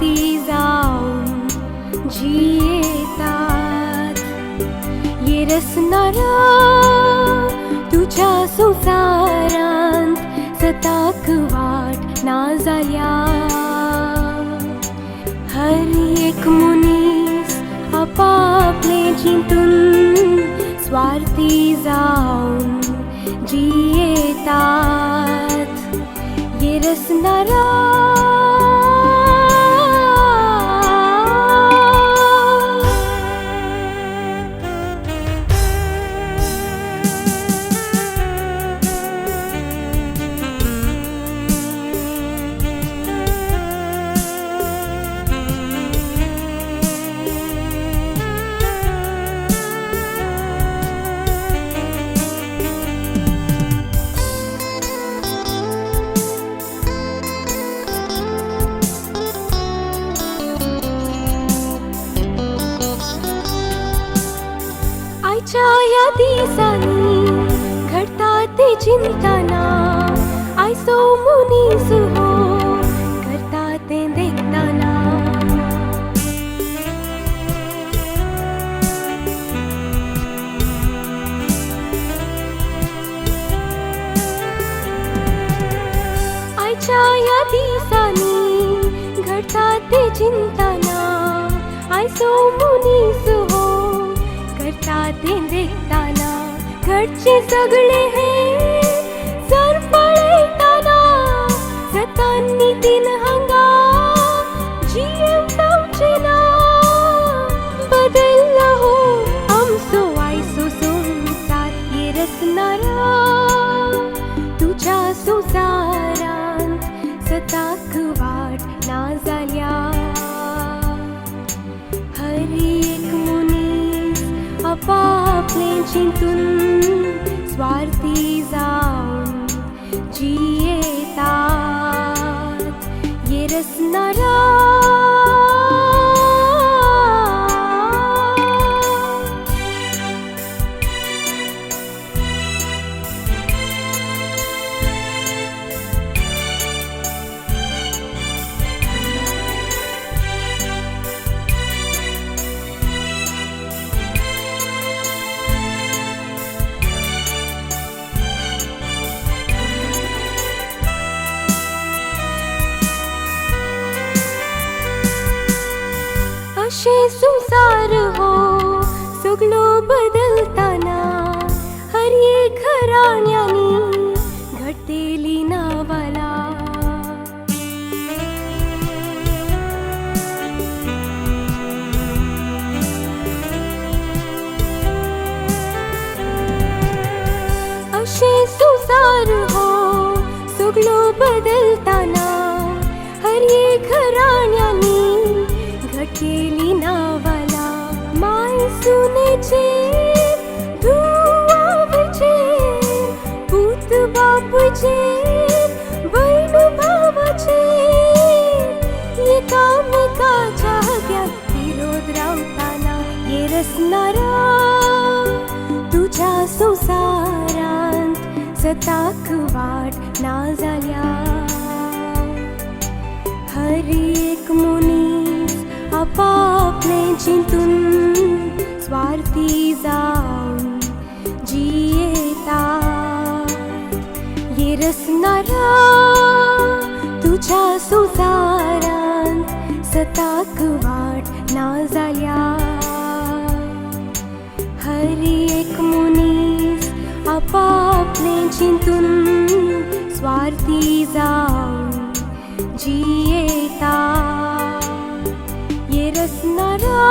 स्वार्थी जाऊन जियेतात. ये रसणारा तुझ्या संसारांत सताक वाट ना जाल्या. हर एक मनीस आपापले चिंतून स्वार्थी जाऊन जियेतात. ये रसणारा या दिसांनी घडतात ते चिंतना. आयसो मुनीस हो करतात ते देखताना. आयच्या या दिसांनी घडतात ते चिंतना. आयसो मुनीस हो करतात ते देखताना. घडचे सगळे हे जर पळयताना जतांनी तीन हांगा जीव जावचे ना. बदलला हो आमचो आयचो संसार. ये रसणारा तुझ्या संसारांत सताक वाट ना जाल्या. हर एक मनीस आपापले चिंतून स्वार्थी जाऊन जियेतात. ये रसणारा अशे संसार हो सगळो बदलताना. हर एक घराण्यांनी घडतेली नावाला. अशे संसार हो सगळो बदलताना. हर एक घराण्यांनी घडतेली नावाला. माय सुनेचे धुवाचे पूत बापूचे बहीण भावाचे एकामेकाच्या हग्यात विरोध रावताना. ये रसणारा तुझ्या संसारांत सताक वाट ना जाल्या. हर एक मनीस आपापले चिंतून स्वार्थी जाऊन जियेतात. ये रसणारा तुझ्या संसारांत सताक वाट ना जाल्या. हर एक मनीस आपापले चिंतून स्वार्थी जाऊन जियेतात. ये रसणारा